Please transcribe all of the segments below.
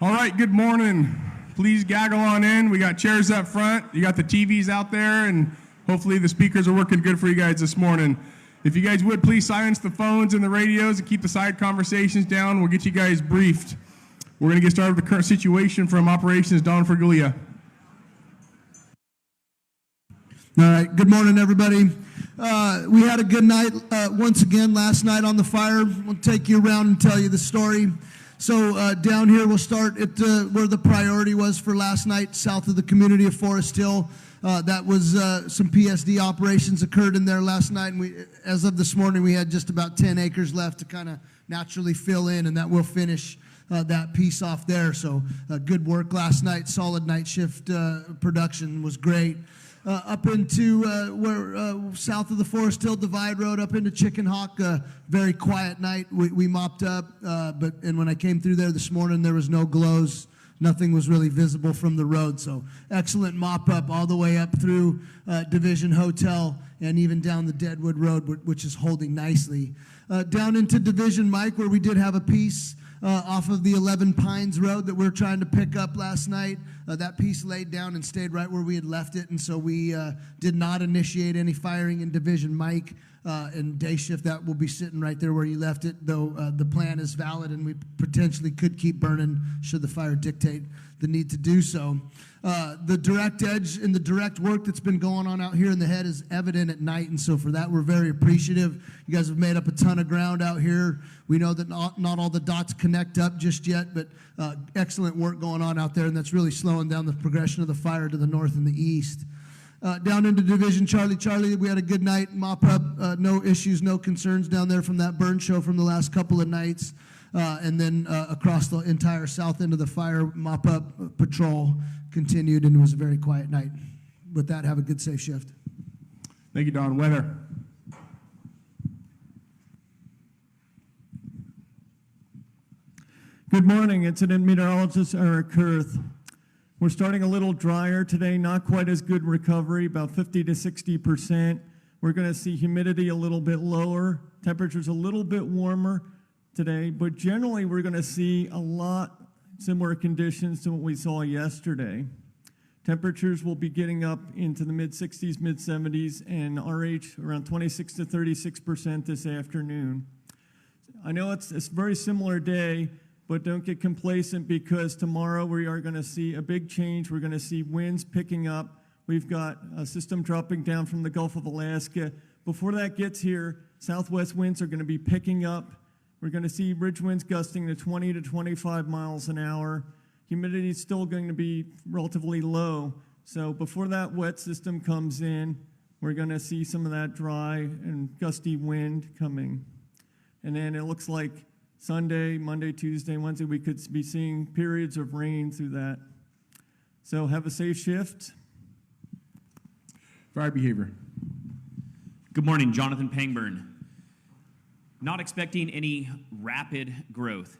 All right, good morning. Please gaggle on in. We got chairs up front. You got the TVs out there, and hopefully the speakers are working good for you guys this morning. If you guys would, please silence the phones and the radios and keep the side conversations down. We'll get you guys briefed. We're going to get started with the current situation from Operations Don Fergulia. All right, good morning, everybody. We had a good night once again last night on the fire. We'll take you around and tell you the story. So down here, we'll start at where the priority was for last night, south of the community of Forest Hill. That was some PSD operations occurred in there last night, and as of this morning, we had just about 10 acres left to kind of naturally fill in, and that will finish that piece off there. So good work last night. Solid night shift production was great. Up into where south of the Forest Hill Divide Road, up into Chicken Hawk, very quiet night. We mopped up, and when I came through there this morning, there was no glows. Nothing was really visible from the road. So excellent mop up all the way up through Division Hotel and even down the Deadwood Road, which is holding nicely. Down into Division Mike, where we did have a piece off of the 11 Pines Road that we were trying to pick up last night. That piece laid down and stayed right where we had left it, and so we did not initiate any firing in Division Mike. And day shift, that will be sitting right there where you left it, though the plan is valid and we potentially could keep burning should the fire dictate the need to do so. The direct edge and the direct work that's been going on out here in the head is evident at night, and so for that we're very appreciative. You guys have made up a ton of ground out here. We know that not all the dots connect up just yet, but excellent work going on out there, and that's really slowing down the progression of the fire to the north and the east. Down into Division Charlie, we had a good night, mop up, no issues, no concerns down there from that burn show from the last couple of nights. And then across the entire south end of the fire, mop up patrol continued, and it was a very quiet night. With that, have a good, safe shift. Thank you, Don. Weather. Good morning, Incident Meteorologist Eric Kurth. We're starting a little drier today, not quite as good recovery, about 50 to 60%. We're going to see humidity a little bit lower, temperatures a little bit warmer today, but generally we're going to see a lot similar conditions to what we saw yesterday. Temperatures will be getting up into the mid-60s, mid-70s, and RH around 26 to 36% this afternoon. I know it's a very similar day, but don't get complacent because tomorrow we are going to see a big change. We're going to see winds picking up. We've got a system dropping down from the Gulf of Alaska. Before that gets here, southwest winds are going to be picking up. We're going to see ridge winds gusting to 20 to 25 miles an hour. Humidity is still going to be relatively low. So before that wet system comes in, we're going to see some of that dry and gusty wind coming. And then it looks like Sunday, Monday, Tuesday, Wednesday, we could be seeing periods of rain through that. So have a safe shift. Fire behavior. Good morning, Jonathan Pangburn. Not expecting any rapid growth.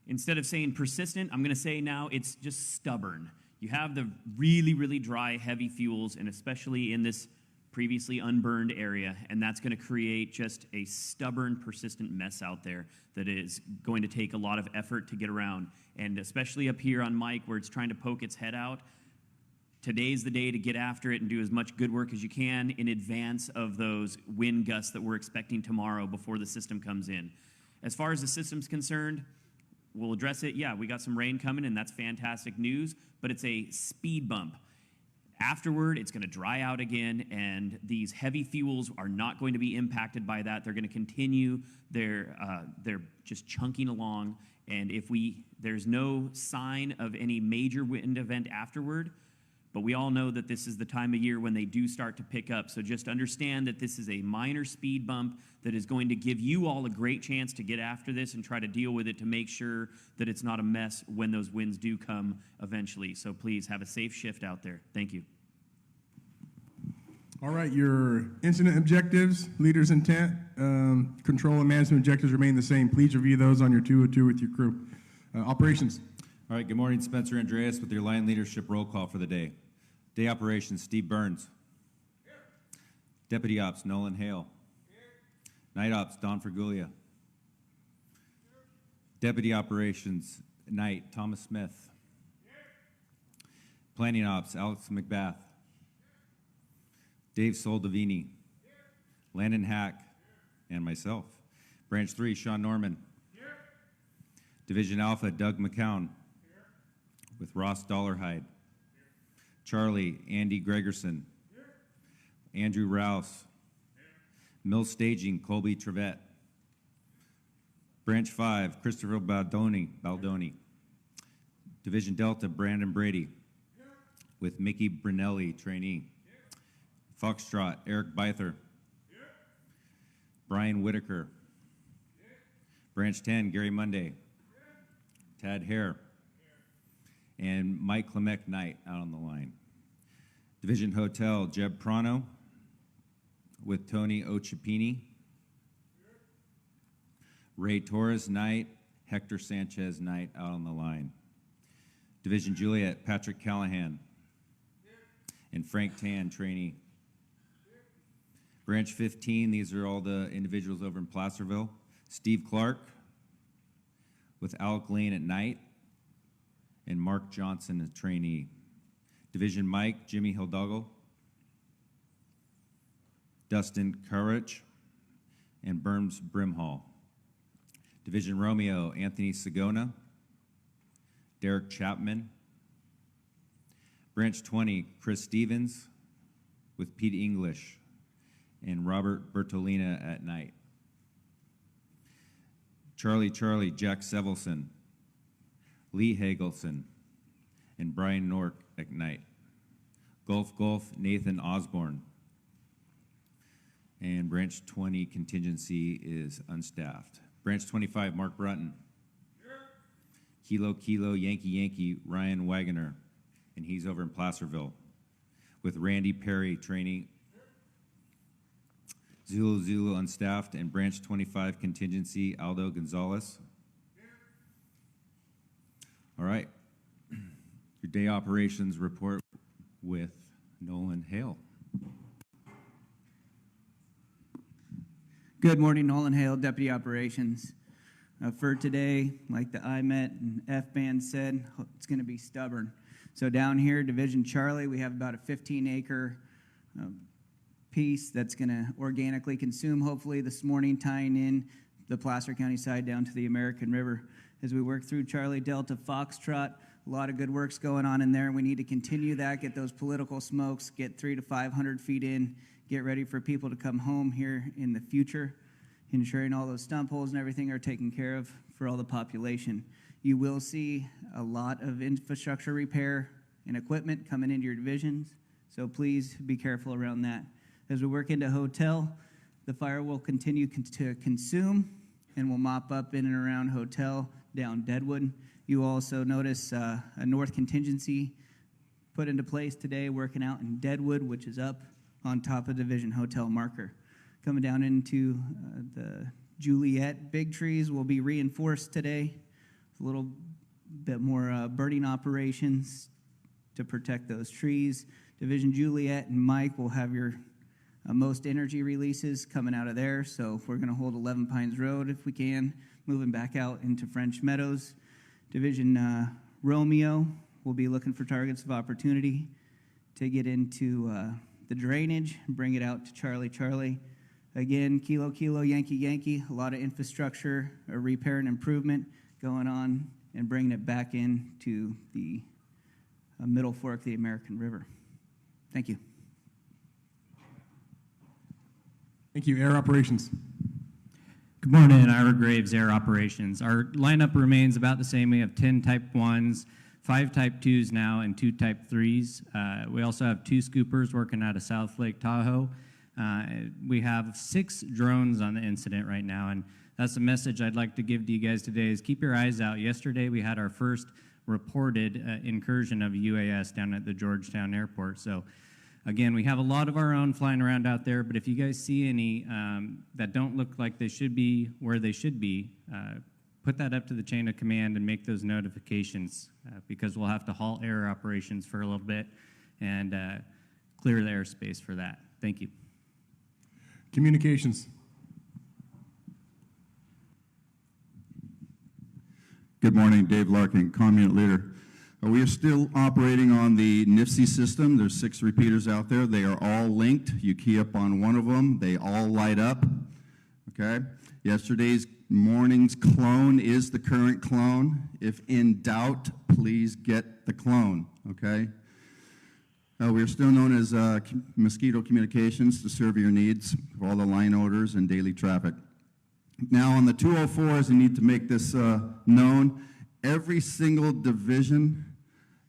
Instead of saying persistent, I'm going to say now it's just stubborn. You have the really, really dry, heavy fuels, and especially in this previously unburned area, and that's going to create just a stubborn, persistent mess out there that is going to take a lot of effort to get around. And especially up here on Mike, where it's trying to poke its head out, today's the day to get after it and do as much good work as you can in advance of those wind gusts that we're expecting tomorrow before the system comes in. As far as the system's concerned, we'll address it. Yeah, we got some rain coming, and that's fantastic news, but it's a speed bump. Afterward, it's going to dry out again, and these heavy fuels are not going to be impacted by that. They're going to continue their just chunking along, and there's no sign of any major wind event afterward, but we all know that this is the time of year when they do start to pick up. So just understand that this is a minor speed bump that is going to give you all a great chance to get after this and try to deal with it to make sure that it's not a mess when those winds do come eventually. So please have a safe shift out there. Thank you. All right, your incident objectives, leader's intent, control and management objectives remain the same. Please review those on your 202 with your crew. Operations. All right, good morning, Spencer Andreas with your line leadership roll call for the day. Day operations, Steve Burns. Here. Deputy ops, Nolan Hale. Here. Night ops, Don Fergulia. Here. Deputy operations, Night, Thomas Smith. Planning Ops, Alex McBath. Dave Soldavini. Landon Hack. And myself. Branch 3, Sean Norman. Division Alpha, Doug McCown. With Ross Dollarhide. Charlie, Andy Gregerson. Andrew Rouse. Mill Staging, Colby Trevette. Branch 5, Christopher Baldoni. Division Delta, Brandon Brady. With Mickey Brunelli, trainee. Foxtrot, Eric Byther. Brian Whitaker. Branch 10, Gary Monday. Tad Hare. And Mike Clemec Knight out on the line. Division Hotel, Jeb Prano. With Tony Ochipini. Ray Torres Knight, Hector Sanchez Knight out on the line. Division Juliet, Patrick Callahan. And Frank Tan, trainee. Branch 15, these are all the individuals over in Placerville. Steve Clark with Alec Lane at night. And Mark Johnson, a trainee. Division Mike, Jimmy Hidalgo. Dustin Courage. And Burns Brimhall. Division Romeo, Anthony Sagona. Derek Chapman. Branch 20, Chris Stevens with Pete English and Robert Bertolina at night. Charlie, Jack Sevelson, Lee Hagelson, and Brian Nork at night. Golf, Nathan Osborne. And Branch 20 contingency is unstaffed. Branch 25, Mark Brunton. Kilo, Yankee, Ryan Wagoner. And he's over in Placerville. With Randy Perry training. Zulu unstaffed. And Branch 25 contingency, Aldo Gonzalez. All right. Your day operations report with Nolan Hale. Good morning, Nolan Hale, Deputy Operations. For today, like the IMET and F-Band said, it's going to be stubborn. So down here, Division Charlie, we have about a 15-acre piece that's going to organically consume, hopefully this morning, tying in the Placer County side down to the American River. As we work through Charlie Delta Foxtrot, a lot of good work's going on in there. We need to continue that, get those political smokes, get 300 to 500 feet in, get ready for people to come home here in the future, ensuring all those stump holes and everything are taken care of for all the population. You will see a lot of infrastructure repair and equipment coming into your divisions, so please be careful around that. As we work into hotel, the fire will continue to consume and will mop up in and around hotel down Deadwood. You also notice a north contingency put into place today, working out in Deadwood, which is up on top of Division Hotel marker. Coming down into the Juliet, big trees will be reinforced today. A little bit more burning operations to protect those trees. Division Juliet and Mike will have your most energy releases coming out of there. So we're going to hold 11 Pines Road if we can, moving back out into French Meadows. Division Romeo will be looking for targets of opportunity to get into the drainage, bring it out to Charlie. Again, Kilo, Yankee, a lot of infrastructure, repair and improvement going on, and bringing it back into the middle fork of the American River. Thank you. Thank you. Air operations. Good morning, Ira Graves, Air Operations. Our lineup remains about the same. We have 10 Type 1s, 5 Type 2s now, and 2 Type 3s. We also have 2 scoopers working out of South Lake Tahoe. We have 6 drones on the incident right now, and that's the message I'd like to give to you guys today is keep your eyes out. Yesterday, we had our first reported incursion of UAS down at the Georgetown Airport. So again, we have a lot of our own flying around out there, but if you guys see any that don't look like they should be where they should be, put that up to the chain of command and make those notifications because we'll have to halt air operations for a little bit and clear the airspace for that. Thank you. Communications. Good morning, Dave Larkin, comm unit leader. We are still operating on the NIFC system. There's 6 repeaters out there. They are all linked. You key up on one of them, they all light up, okay? Yesterday's morning's clone is the current clone. If in doubt, please get the clone, okay? We are still known as Mosquito Communications to serve your needs for all the line orders and daily traffic. Now on the 204s, you need to make this known. Every single division,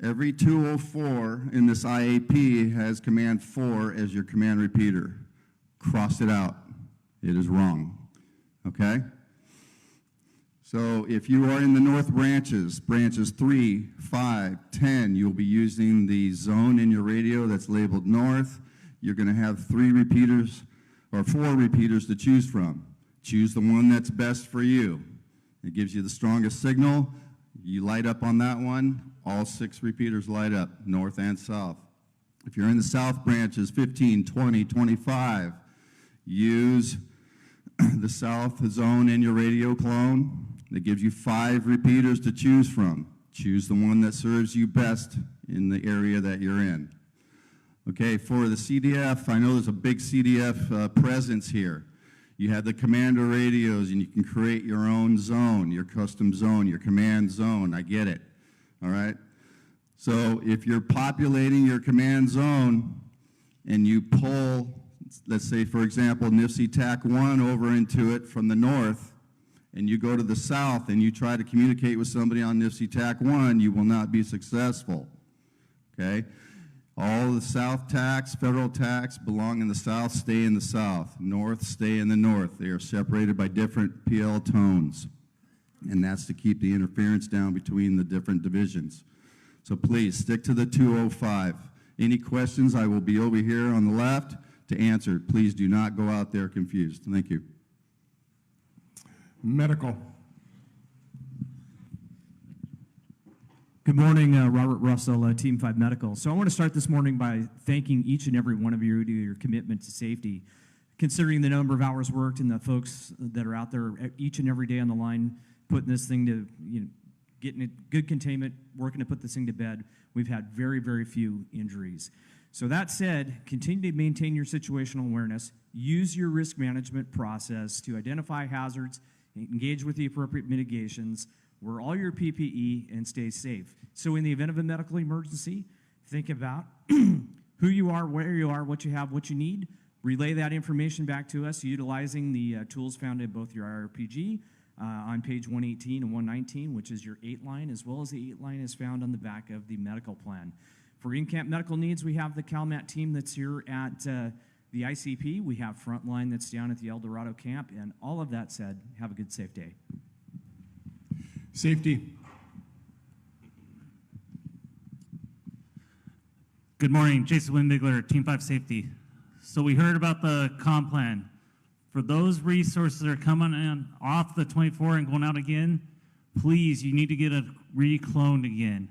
every 204 in this IAP has command 4 as your command repeater. Cross it out. It is wrong, okay? So if you are in the north branches 3, 5, 10, you'll be using the zone in your radio that's labeled north. You're going to have 3 repeaters or 4 repeaters to choose from. Choose the one that's best for you. It gives you the strongest signal. You light up on that one, all 6 repeaters light up, north and south. If you're in the south branches 15, 20, 25, use the south zone in your radio clone. That gives you 5 repeaters to choose from. Choose the one that serves you best in the area that you're in. Okay, for the CDF, I know there's a big CDF presence here. You have the commander radios, and you can create your own zone, your custom zone, your command zone. I get it, all right? So if you're populating your command zone and you pull, let's say, for example, NIFC TAC 1 over into it from the north, and you go to the south and you try to communicate with somebody on NIFC TAC 1, you will not be successful, okay? All the south tax, federal tax belong in the south, stay in the south. North, stay in the north. They are separated by different PL tones. And that's to keep the interference down between the different divisions. So please, stick to the 205. Any questions, I will be over here on the left to answer. Please do not go out there confused. Thank you. Medical. Good morning, Robert Russell, Team 5 Medical. So I want to start this morning by thanking each and every one of you to your commitment to safety. Considering the number of hours worked and the folks that are out there each and every day on the line putting this thing to, getting it good containment, working to put this thing to bed, we've had very, very few injuries. So that said, continue to maintain your situational awareness, use your risk management process to identify hazards, engage with the appropriate mitigations, wear all your PPE, and stay safe. So in the event of a medical emergency, think about who you are, where you are, what you have, what you need. Relay that information back to us utilizing the tools found in both your IRPG on page 118 and 119, which is your 8 line, as well as the 8 line is found on the back of the medical plan. For in-camp medical needs, we have the CalMat team that's here at the ICP. We have Frontline that's down at the El Dorado camp. And all of that said, have a good, safe day. Safety. Good morning, Jason Windbigler, Team 5 Safety. So we heard about the comm plan. For those resources that are coming in off the 24 and going out again, please, you need to get it recloned again.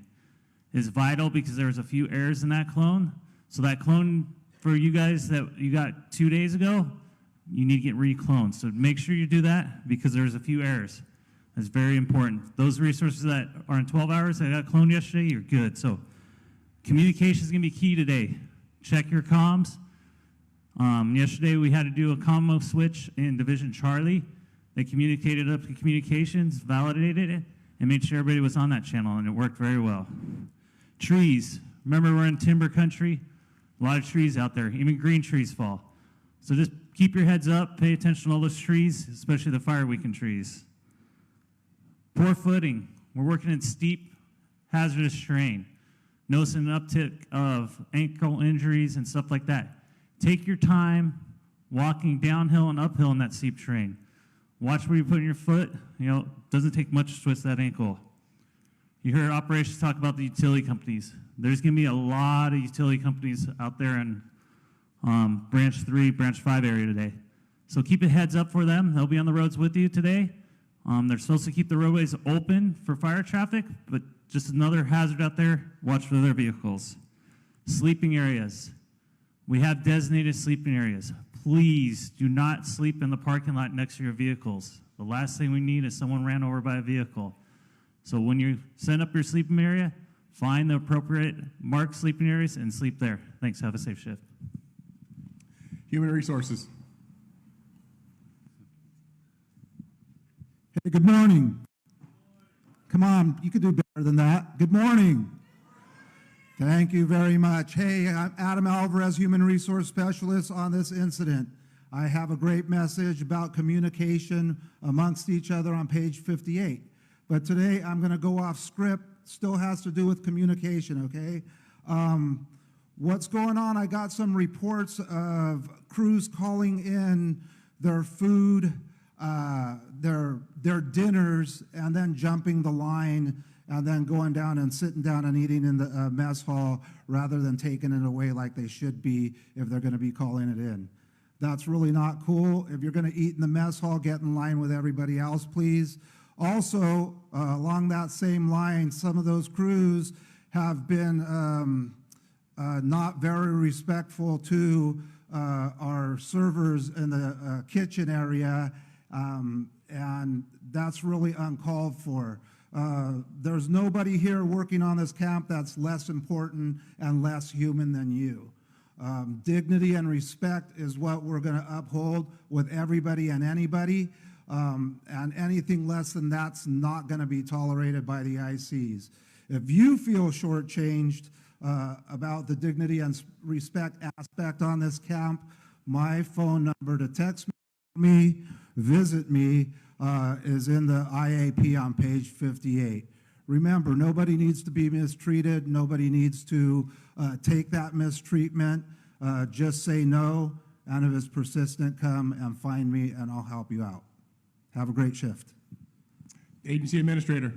It's vital because there's a few errors in that clone. So that clone for you guys that you got 2 days ago, you need to get recloned. So make sure you do that because there's a few errors. That's very important. Those resources that are in 12 hours that got cloned yesterday, you're good. So communication is going to be key today. Check your comms. Yesterday we had to do a commo switch in Division Charlie. They communicated up to communications, validated it, and made sure everybody was on that channel, and it worked very well. Trees. Remember, we're in timber country. A lot of trees out there. Even green trees fall. So just keep your heads up. Pay attention to all those trees, especially the fire weakened trees. Poor footing. We're working in steep, hazardous terrain. Noticing an uptick of ankle injuries and stuff like that. Take your time walking downhill and uphill in that steep terrain. Watch where you're putting your foot. It doesn't take much to twist that ankle. You heard operations talk about the utility companies. There's going to be a lot of utility companies out there in Branch 3, Branch 5 area today. So keep a heads up for them. They'll be on the roads with you today. They're supposed to keep the roadways open for fire traffic, but just another hazard out there, watch for their vehicles. Sleeping areas. We have designated sleeping areas. Please do not sleep in the parking lot next to your vehicles. The last thing we need is someone ran over by a vehicle. So when you set up your sleeping area, find the appropriate marked sleeping areas and sleep there. Thanks. Have a safe shift. Human Resources. Hey, good morning. Come on, you could do better than that. Good morning. Thank you very much. Hey, I'm Adam Alvarez, Human Resource Specialist on this incident. I have a great message about communication amongst each other on page 58. But today I'm going to go off script. Still has to do with communication, okay? What's going on? I got some reports of crews calling in their food, their dinners, and then jumping the line and then going down and sitting down and eating in the mess hall rather than taking it away like they should be if they're going to be calling it in. That's really not cool. If you're going to eat in the mess hall, get in line with everybody else, please. Also, along that same line, some of those crews have been not very respectful to our servers in the kitchen area, and that's really uncalled for. There's nobody here working on this camp that's less important and less human than you. Dignity and respect is what we're going to uphold with everybody and anybody, and anything less than that's not going to be tolerated by the ICs. If you feel shortchanged about the dignity and respect aspect on this camp, my phone number to text me, visit me, is in the IAP on page 58. Remember, nobody needs to be mistreated. Nobody needs to take that mistreatment. Just say no, and if it's persistent, come and find me, and I'll help you out. Have a great shift. Agency Administrator.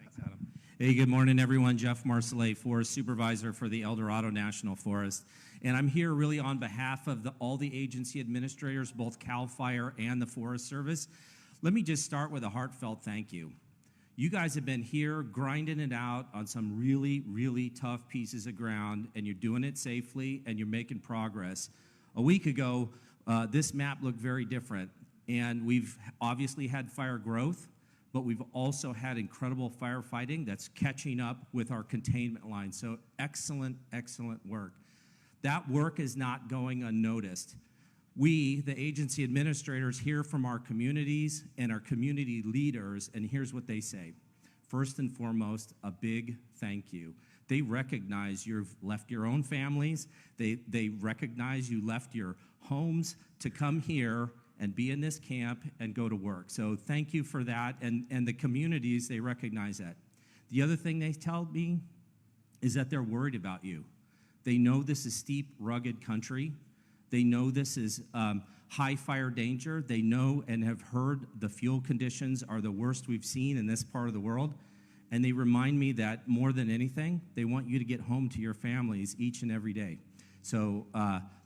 Thanks, Adam. Hey, good morning, everyone. Jeff Marcellet, Forest Supervisor for the El Dorado National Forest. And I'm here really on behalf of all the agency administrators, both CalFire and the Forest Service. Let me just start with a heartfelt thank you. You guys have been here grinding it out on some really, really tough pieces of ground, and you're doing it safely, and you're making progress. A week ago, this map looked very different, and we've obviously had fire growth, but we've also had incredible firefighting that's catching up with our containment line. So excellent, excellent work. That work is not going unnoticed. We, the agency administrators, hear from our communities and our community leaders, and here's what they say. First and foremost, a big thank you. They recognize you've left your own families. They recognize you left your homes to come here and be in this camp and go to work. So thank you for that, and the communities, they recognize that. The other thing they tell me is that they're worried about you. They know this is steep, rugged country. They know this is high fire danger. They know and have heard the fuel conditions are the worst we've seen in this part of the world. And they remind me that more than anything, they want you to get home to your families each and every day. So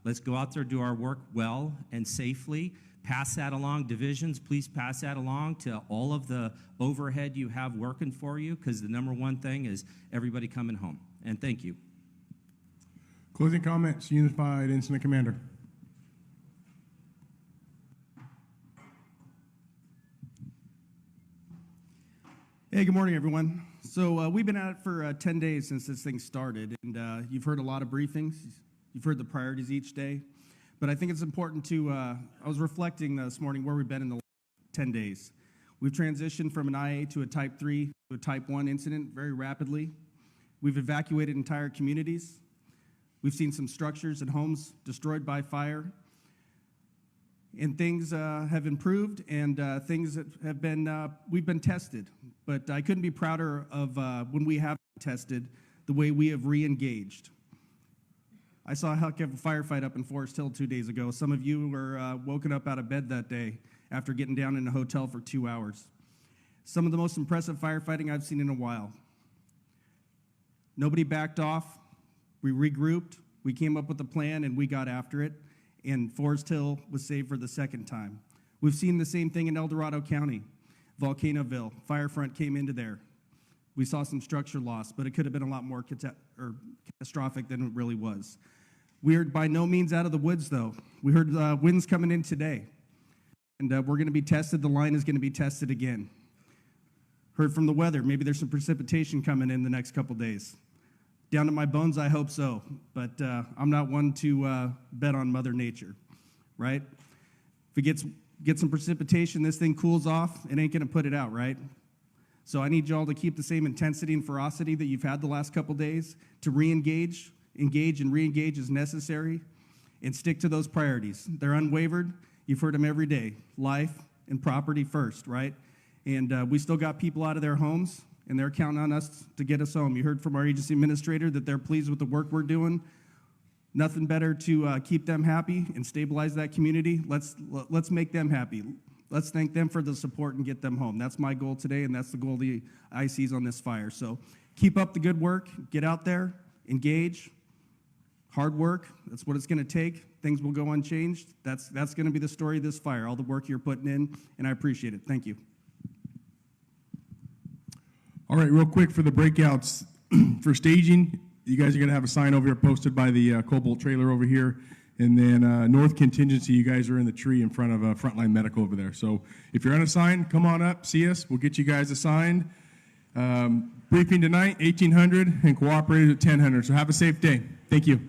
let's go out there, do our work well and safely. Pass that along. Divisions, please pass that along to all of the overhead you have working for you, because the number one thing is everybody coming home. And thank you. Closing comments, Unified Incident Commander. Hey, good morning, everyone. So we've been at it for 10 days since this thing started, and you've heard a lot of briefings. You've heard the priorities each day. But I think it's important to, I was reflecting this morning where we've been in the last 10 days. We've transitioned from an IA to a Type 3 to a Type 1 incident very rapidly. We've evacuated entire communities. We've seen some structures and homes destroyed by fire. And things have improved, and things that have been, we've been tested. But I couldn't be prouder of when we have tested the way we have re-engaged. I saw a heck of a firefight up in Forest Hill 2 days ago. Some of you were woken up out of bed that day after getting down in a hotel for 2 hours. Some of the most impressive firefighting I've seen in a while. Nobody backed off. We regrouped. We came up with a plan, and we got after it. And Forest Hill was saved for the second time. We've seen the same thing in El Dorado County. Volcanoville, Firefront came into there. We saw some structure loss, but it could have been a lot more catastrophic than it really was. We are by no means out of the woods, though. We heard winds coming in today. and we're going to be tested. The line is going to be tested again. Heard from the weather, maybe there's some precipitation coming in the next couple days. Down to my bones, I hope so, but I'm not one to bet on Mother Nature, right? If we get some precipitation, this thing cools off, it ain't going to put it out, right? So I need y'all to keep the same intensity and ferocity that you've had the last couple days, to re-engage, engage and re-engage as necessary, and stick to those priorities. They're unwavered. You've heard them every day. Life and property first, right? And we still got people out of their homes, and they're counting on us to get us home. You heard from our agency administrator that they're pleased with the work we're doing. Nothing better to keep them happy and stabilize that community. Let's make them happy. Let's thank them for the support and get them home. That's my goal today, and that's the goal the IC's on this fire. So keep up the good work. Get out there, engage, hard work. That's what it's going to take. Things will go unchanged. That's going to be the story of this fire, all the work you're putting in, and I appreciate it. Thank you. All right, real quick for the breakouts. For staging, you guys are going to have a sign over here posted by the Cobalt trailer over here. And then North Contingency, you guys are in the tree in front of Frontline Medical over there. So if you're unassigned, come on up, see us. We'll get you guys assigned. Briefing tonight, 1800, and cooperated at 1000. So have a safe day. Thank you.